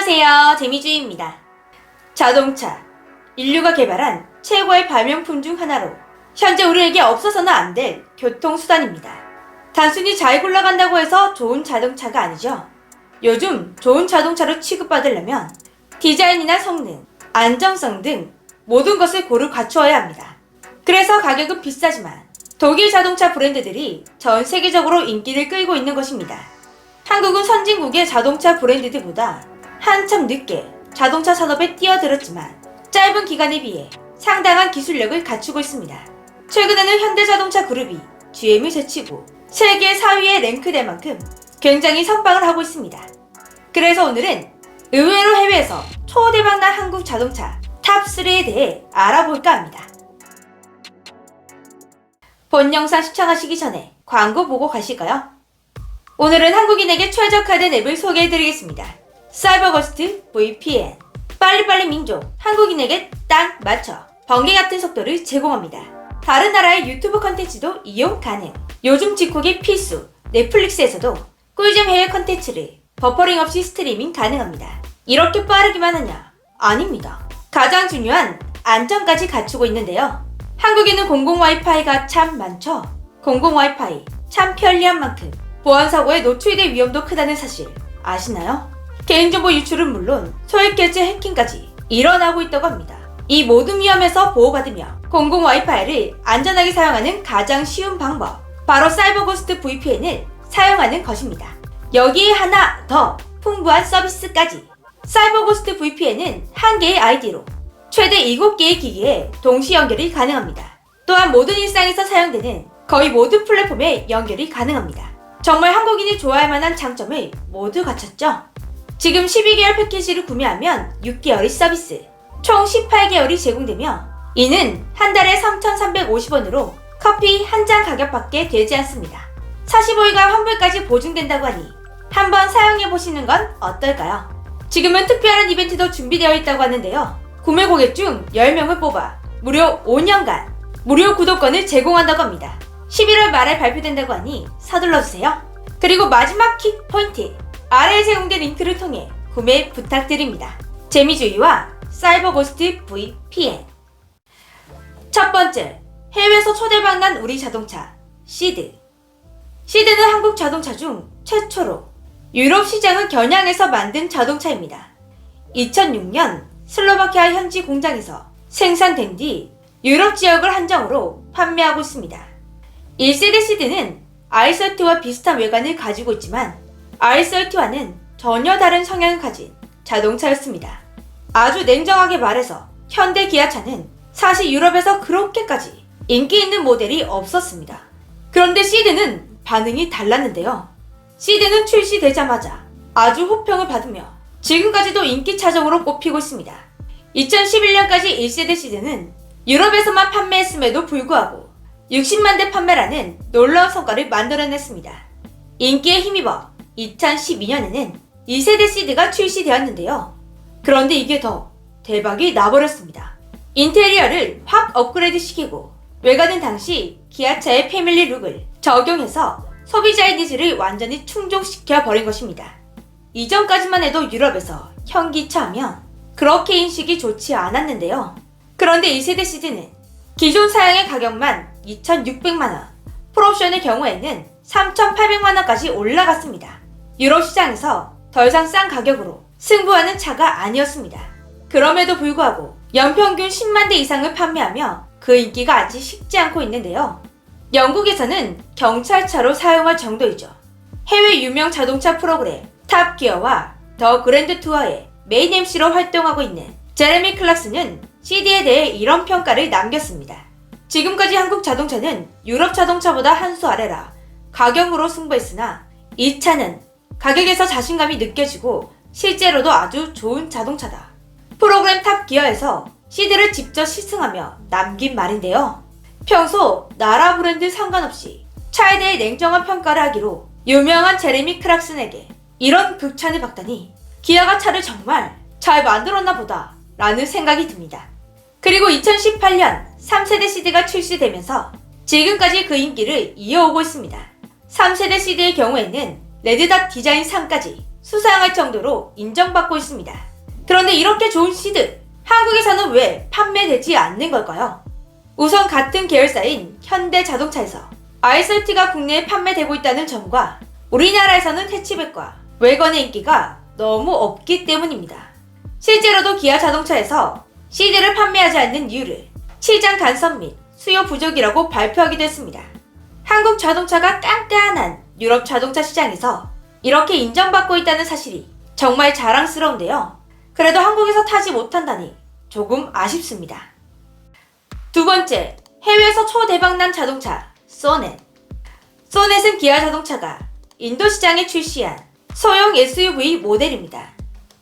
안녕하세요, 재미주의입니다. 자동차, 인류가 개발한 최고의 발명품 중 하나로 현재 우리에게 없어서는 안 될 교통수단입니다. 단순히 잘 굴러간다고 해서 좋은 자동차가 아니죠. 요즘 좋은 자동차로 취급받으려면 디자인이나 성능, 안정성 등 모든 것을 고루 갖추어야 합니다. 그래서 가격은 비싸지만 독일 자동차 브랜드들이 전 세계적으로 인기를 끌고 있는 것입니다. 한국은 선진국의 자동차 브랜드들보다 한참 늦게 자동차 산업에 뛰어들었지만 짧은 기간에 비해 상당한 기술력을 갖추고 있습니다. 최근에는 현대자동차 그룹이 GM을 제치고 세계 4위에 랭크될 만큼 굉장히 선방을 하고 있습니다. 그래서 오늘은 의외로 해외에서 초대박난 한국 자동차 탑3에 대해 알아볼까 합니다. 본 영상 시청하시기 전에 광고 보고 가실까요? 오늘은 한국인에게 최적화된 앱을 소개해드리겠습니다. 사이버거스트 VPN. 빨리빨리 민족, 한국인에게 딱 맞춰 번개 같은 속도를 제공합니다. 다른 나라의 유튜브 컨텐츠도 이용 가능. 요즘 집콕이 필수 넷플릭스에서도 꿀잼 해외 컨텐츠를 버퍼링 없이 스트리밍 가능합니다. 이렇게 빠르기만 하냐? 아닙니다. 가장 중요한 안전까지 갖추고 있는데요. 한국에는 공공 와이파이가 참 많죠? 공공 와이파이 참 편리한 만큼 보안사고에 노출될 위험도 크다는 사실 아시나요? 개인정보 유출은 물론 소액결제 해킹까지 일어나고 있다고 합니다. 이 모든 위험에서 보호받으며 공공 와이파이를 안전하게 사용하는 가장 쉬운 방법, 바로 사이버고스트 VPN을 사용하는 것입니다. 여기에 하나 더 풍부한 서비스까지. 사이버고스트 VPN은 한 개의 아이디로 최대 7개의 기기에 동시 연결이 가능합니다. 또한 모든 일상에서 사용되는 거의 모든 플랫폼에 연결이 가능합니다. 정말 한국인이 좋아할 만한 장점을 모두 갖췄죠? 지금 12개월 패키지를 구매하면 6개월의 서비스, 총 18개월이 제공되며 이는 한 달에 3,350원으로 커피 한 잔 가격밖에 되지 않습니다. 45일간 환불까지 보증된다고 하니 한번 사용해보시는 건 어떨까요? 지금은 특별한 이벤트도 준비되어 있다고 하는데요. 구매 고객 중 10명을 뽑아 무려 5년간 무료 구독권을 제공한다고 합니다. 11월 말에 발표된다고 하니 서둘러주세요. 그리고 마지막 킥 포인트! 아래에 제공된 링크를 통해 구매 부탁드립니다. 재미주의와 사이버고스트 VPN. 첫 번째, 해외에서 초대박난 우리 자동차 시드. 시드는 한국 자동차 중 최초로 유럽 시장을 겨냥해서 만든 자동차입니다. 2006년 슬로바키아 현지 공장에서 생산된 뒤 유럽 지역을 한정으로 판매하고 있습니다. 1세대 시드는 i30와 비슷한 외관을 가지고 있지만 i30와는 전혀 다른 성향을 가진 자동차였습니다. 아주 냉정하게 말해서 현대 기아차는 사실 유럽에서 그렇게까지 인기 있는 모델이 없었습니다. 그런데 시드는 반응이 달랐는데요. 시드는 출시되자마자 아주 호평을 받으며 지금까지도 인기 차종으로 꼽히고 있습니다. 2011년까지 1세대 시드는 유럽에서만 판매했음에도 불구하고 60만 대 판매라는 놀라운 성과를 만들어냈습니다. 인기에 힘입어 2012년에는 2세대 시드가 출시되었는데요. 그런데 이게 더 대박이 나버렸습니다. 인테리어를 확 업그레이드 시키고 외관은 당시 기아차의 패밀리 룩을 적용해서 소비자의 니즈를 완전히 충족시켜 버린 것입니다. 이전까지만 해도 유럽에서 현기차 하면 그렇게 인식이 좋지 않았는데요. 그런데 2세대 시드는 기존 사양의 가격만 2,600만원, 풀옵션의 경우에는 3,800만원까지 올라갔습니다. 유럽 시장에서 더 이상 싼 가격으로 승부하는 차가 아니었습니다. 그럼에도 불구하고 연평균 10만 대 이상을 판매하며 그 인기가 아직 식지 않고 있는데요. 영국에서는 경찰차로 사용할 정도이죠. 해외 유명 자동차 프로그램 탑기어와 더 그랜드 투어의 메인 MC로 활동하고 있는 제레미 클락스는 시드에 대해 이런 평가를 남겼습니다. 지금까지 한국 자동차는 유럽 자동차보다 한 수 아래라 가격으로 승부했으나 이 차는 가격에서 자신감이 느껴지고 실제로도 아주 좋은 자동차다. 프로그램 탑기어에서 시드를 직접 시승하며 남긴 말인데요. 평소 나라 브랜드 상관없이 차에 대해 냉정한 평가를 하기로 유명한 제레미 클락슨에게 이런 극찬을 받다니 기아가 차를 정말 잘 만들었나 보다 라는 생각이 듭니다. 그리고 2018년 3세대 시드가 출시되면서 지금까지 그 인기를 이어오고 있습니다. 3세대 시드의 경우에는 레드닷 디자인 상까지 수상할 정도로 인정받고 있습니다. 그런데 이렇게 좋은 시드, 한국에서는 왜 판매되지 않는 걸까요? 우선 같은 계열사인 현대자동차에서 i30가 국내에 판매되고 있다는 점과 우리나라에서는 해치백과 외건의 인기가 너무 없기 때문입니다. 실제로도 기아 자동차에서 CD를 판매하지 않는 이유를 시장 간섭 및 수요 부족이라고 발표하기도 했습니다. 한국 자동차가 깐깐한 유럽 자동차 시장에서 이렇게 인정받고 있다는 사실이 정말 자랑스러운데요. 그래도 한국에서 타지 못한다니 조금 아쉽습니다. 두 번째, 해외에서 초대박난 자동차 소넷. 소넷은 기아 자동차가 인도 시장에 출시한 소형 SUV 모델입니다.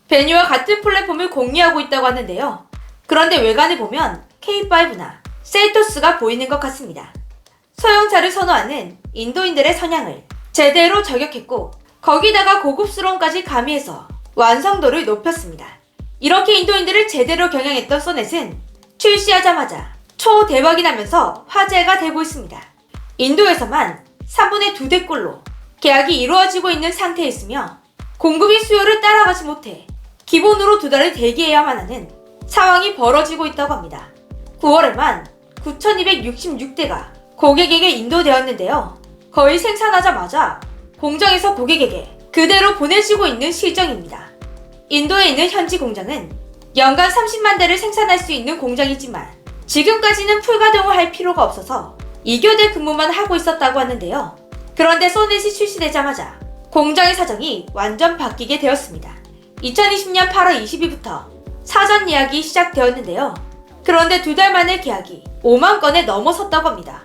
베니와 같은 플랫폼을 공유하고 있다고 하는데요. 그런데 외관을 보면 K5나 셀토스가 보이는 것 같습니다. 소형차를 선호하는 인도인들의 성향을 제대로 저격했고 거기다가 고급스러움까지 가미해서 완성도를 높였습니다. 이렇게 인도인들을 제대로 겨냥했던 소넷은 출시하자마자 초대박이 나면서 화제가 되고 있습니다. 인도에서만 3분의 2대꼴로 계약이 이루어지고 있는 상태에 있으며 공급이 수요를 따라가지 못해 기본으로 2달을 대기해야만 하는 상황이 벌어지고 있다고 합니다. 9월에만 9,266대가 고객에게 인도되었는데요. 거의 생산하자마자 공장에서 고객에게 그대로 보내지고 있는 실정입니다. 인도에 있는 현지 공장은 연간 30만 대를 생산할 수 있는 공장이지만 지금까지는 풀가동을 할 필요가 없어서 2교대 근무만 하고 있었다고 하는데요. 그런데 소넷이 출시되자마자 공장의 사정이 완전 바뀌게 되었습니다. 2020년 8월 20일부터 사전 예약이 시작되었는데요. 그런데 2달 만에 계약이 5만 건에 넘어섰다고 합니다.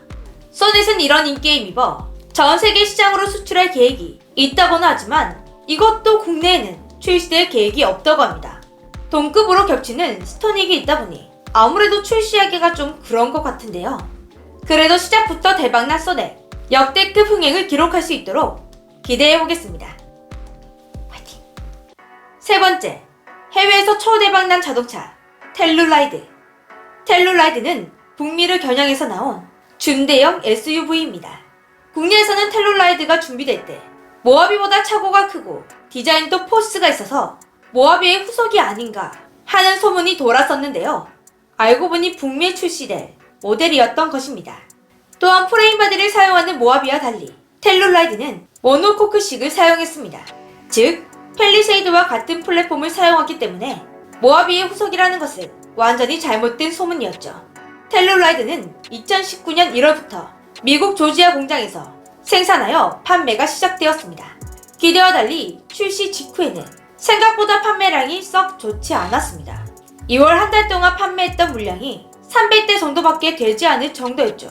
소넷은 이런 인기에 힘입어 전 세계 시장으로 수출할 계획이 있다고는 하지만 이것도 국내에는 출시될 계획이 없다고 합니다. 동급으로 겹치는 스토닉이 있다 보니 아무래도 출시하기가 좀 그런 것 같은데요. 그래도 시작부터 대박난 소넷, 역대급 흥행을 기록할 수 있도록 기대해보겠습니다. 화이팅! 세 번째, 해외에서 초대박난 자동차 텔루라이드. 텔루라이드는 북미를 겨냥해서 나온 준대형 SUV입니다. 국내에서는 텔루라이드가 준비될 때 모하비보다 차고가 크고 디자인도 포스가 있어서 모하비의 후속이 아닌가 하는 소문이 돌았었는데요. 알고 보니 북미에 출시될 모델이었던 것입니다. 또한 프레임바디를 사용하는 모하비와 달리 텔루라이드는 모노코크식을 사용했습니다. 즉, 펠리세이드와 같은 플랫폼을 사용하기 때문에 모하비의 후속이라는 것은 완전히 잘못된 소문이었죠. 텔루라이드는 2019년 1월부터 미국 조지아 공장에서 생산하여 판매가 시작되었습니다. 기대와 달리 출시 직후에는 생각보다 판매량이 썩 좋지 않았습니다. 2월 한 달 동안 판매했던 물량이 300대 정도밖에 되지 않을 정도였죠.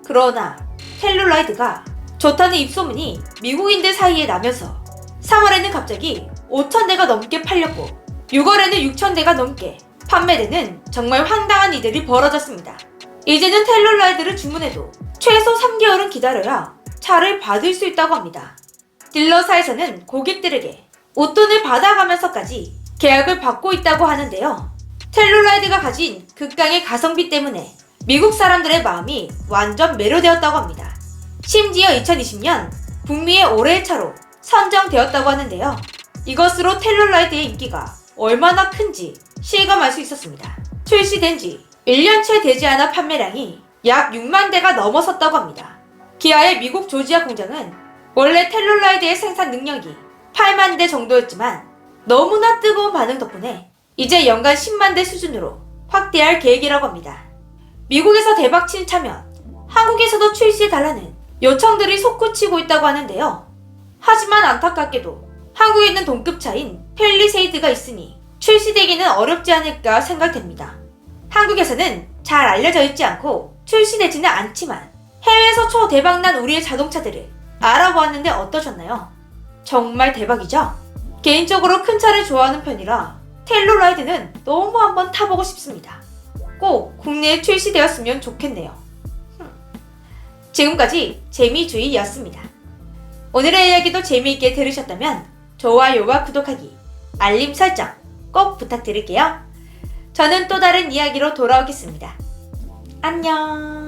그러나 텔루라이드가 좋다는 입소문이 미국인들 사이에 나면서 3월에는 갑자기 5,000대가 넘게 팔렸고 6월에는 6,000대가 넘게 판매되는 정말 황당한 일들이 벌어졌습니다. 이제는 텔루라이드를 주문해도 최소 3개월은 기다려야 차를 받을 수 있다고 합니다. 딜러사에서는 고객들에게 웃돈을 받아가면서까지 계약을 받고 있다고 하는데요. 텔루라이드가 가진 극강의 가성비 때문에 미국 사람들의 마음이 완전 매료되었다고 합니다. 심지어 2020년 북미의 올해의 차로 선정되었다고 하는데요. 이것으로 텔루라이드의 인기가 얼마나 큰지 실감할 수 있었습니다. 출시된 지 1년 채 되지 않아 판매량이 약 6만 대가 넘어섰다고 합니다. 기아의 미국 조지아 공장은 원래 텔루라이드의 생산 능력이 8만 대 정도였지만 너무나 뜨거운 반응 덕분에 이제 연간 10만 대 수준으로 확대할 계획이라고 합니다. 미국에서 대박친 차면 한국에서도 출시해달라는 요청들이 솟구치고 있다고 하는데요. 하지만 안타깝게도 한국에 있는 동급차인 펠리세이드가 있으니 출시되기는 어렵지 않을까 생각됩니다. 한국에서는 잘 알려져 있지 않고 출시되지는 않지만 해외에서 초대박난 우리의 자동차들을 알아보았는데 어떠셨나요? 정말 대박이죠? 개인적으로 큰 차를 좋아하는 편이라 텔루라이드는 너무 한번 타보고 싶습니다. 꼭 국내에 출시되었으면 좋겠네요. 지금까지 재미주의였습니다. 오늘의 이야기도 재미있게 들으셨다면 좋아요와 구독하기, 알림 설정 꼭 부탁드릴게요. 저는 또 다른 이야기로 돌아오겠습니다. 안녕.